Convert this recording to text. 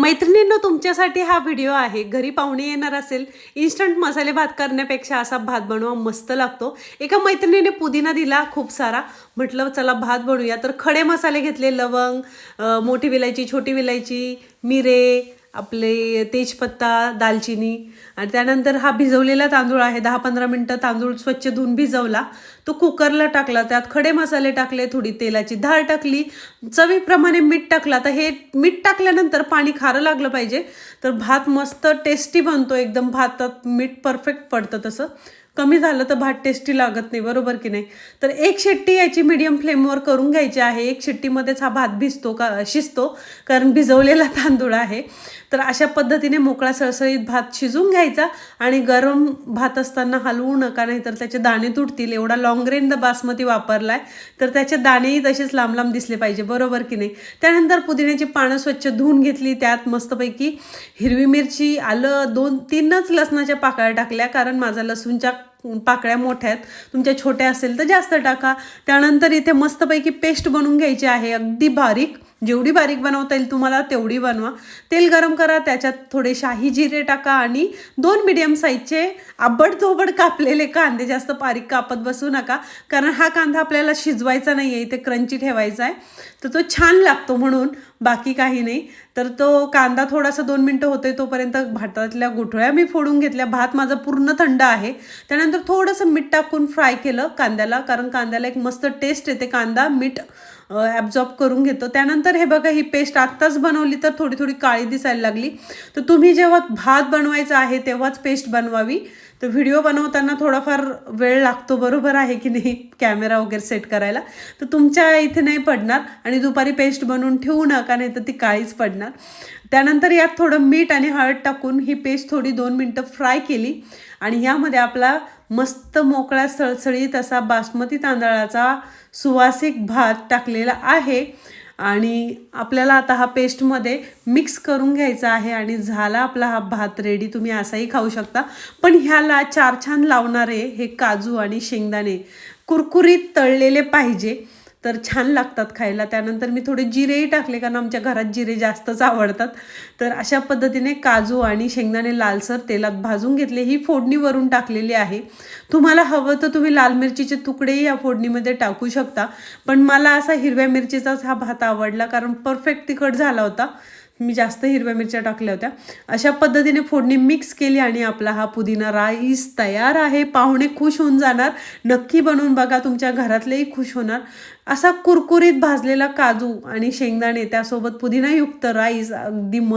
मैत्रिणींनो, तुमच्यासाठी हा व्हिडिओ आहे. घरी पाहुणे येणार असेल, इन्स्टंट मसाले भात करण्यापेक्षा असा भात बनवा, मस्त लागतो. एका मैत्रिणीने पुदिना दिला खूप सारा, म्हटलं चला भात बनवूया. तर खडे मसाले घेतले, लवंग, मोठी विलायची, छोटी विलायची, मिरे, आपले तेजपत्ता, दालचिनी, आणि त्यानंतर हा भिजवलेला तांदूळ आहे. 10-15 मिनटं तांदूळ स्वच्छ धुवून भिजवला, तो कुकरला टाकला, त्यात खडे मसाले टाकले, थोडी तेलाची धार टाकली, चवीप्रमाणे मीठ टाकला. तर हे मीठ टाकल्यानंतर पाणी खारं लागलं पाहिजे, तर भात मस्त टेस्टी बनतो एकदम. भातात मीठ परफेक्ट पडतं, तसं कमी झालं तर भात टेस्टी लागत नाही, बरोबर की नाही. तर एक शिट्टी याची मीडियम फ्लेमवर करून घ्यायची आहे. एक शिट्टीमध्येच हा भात शिजतो, कारण भिजवलेला तांदूळ आहे. तर अशा पद्धतीने मोकळा सळसळीत भात शिजून घ्यायचा, आणि गरम भात असताना हलवू नका, नाही तर त्याचे दाणे तुटतील. एवढा लॉंग रेंज बासमती वापरलाय, तर त्याचे दाणेही तसेच लांब लांब दिसले पाहिजे, बरोबर की नाही. त्यानंतर पुदिन्याची पानं स्वच्छ धुवून घेतली, त्यात मस्तपैकी हिरवी मिरची, आलं, 2-3च लसणाच्या पाकळ्या टाकल्या, कारण माझा लसूणच्या पाकळ्या मोठ्या आहेत. तुमच्या छोट्या असेल तर जास्त टाका. त्यानंतर इथे मस्तपैकी पेस्ट बनवून घ्यायची आहे, अगदी बारीक. जेवढी बारीक बनवता येईल तुम्हाला तेवढी बनवा. तेल गरम करा, त्याच्यात थोडे शाही जिरे टाका, आणि 2 मीडियम साईजचे आबडधोबड कापलेले कांदे. जास्त बारीक कापत बसू नका, कारण हा कांदा आपल्याला शिजवायचा नाही आहे, इथे क्रंची ठेवायचा आहे, तर तो छान लागतो म्हणून, बाकी काही नाही. तर तो कांदा थोडासा 2 मिनटं होते तोपर्यंत भातातल्या गुठळ्या मी फोडून घेतल्या. भात माझा पूर्ण थंड आहे. त्यानंतर थोडंसं मीठ टाकून फ्राय केलं कांद्याला, कारण कांद्याला एक मस्त टेस्ट येते, कांदा मीठ ॲब्झॉर्ब करून घेतो. त्यानंतर हे बघा, ही पेस्ट आत्ताच बनवली तर थोडी थोडी काळी दिसायला लागली. तर तुम्ही जेव्हा भात बनवायचा आहे तेव्हाच पेस्ट बनवावी. तर व्हिडिओ बनवताना थोडाफार वेळ लागतो, बरोबर आहे की नाही, कॅमेरा वगैरे सेट करायला. तर तुमच्या इथे नाही पडणार, आणि दुपारी पेस्ट बनवून ठेवू नका, नाही तर ती काळीच पडणार. त्यानंतर यात थोडं मीठ आणि हळद टाकून ही पेस्ट थोडी 2 मिनटं फ्राय केली, आणि यामध्ये आपला मस्त मोकळा सळसळीत असा बासमती तांदळाचा सुवासिक भात टाकलेला आहे. आणि आपल्याला आता हा पेस्टमध्ये मिक्स करून घ्यायचा आहे, आणि झाला आपला हा भात रेडी. तुम्ही असाही खाऊ शकता, पण ह्याला 4 छान लावणारे हे काजू आणि शेंगदाणे कुरकुरीत तळलेले पाहिजे, तर छान लागतात खायला. त्यानंतर मी थोडे जिरेही टाकले, कारण आमच्या घरात जिरे जास्तच आवडतात. तर अशा पद्धतीने काजू आणि शेंगदाणे लालसर तेलात भाजून घेतले. ही फोडणी वरून टाकलेली आहे. तुम्हाला हवं तर तुम्ही लाल मिरचीचे तुकडेही या फोडणीमध्ये टाकू शकता, पण मला असा हिरव्या मिरचीचाच हा भात आवडला, कारण परफेक्ट तिखट झाला होता. मी जास्त हिरव्या मिरच्या टाकल्या होत्या. अशा पद्धतीने फोडणी मिक्स केली, आणि आपला हा पुदिना राईस तयार आहे. पाहुणे खुश होऊन जाणार. नक्की बनवून बघा, तुमच्या घरातलेही खुश होणार. असा कुरकुरीत भाजलेला काजू आणि शेंगदाणे, त्यासोबत पुदिनायुक्त राईस, अगदी मस्त.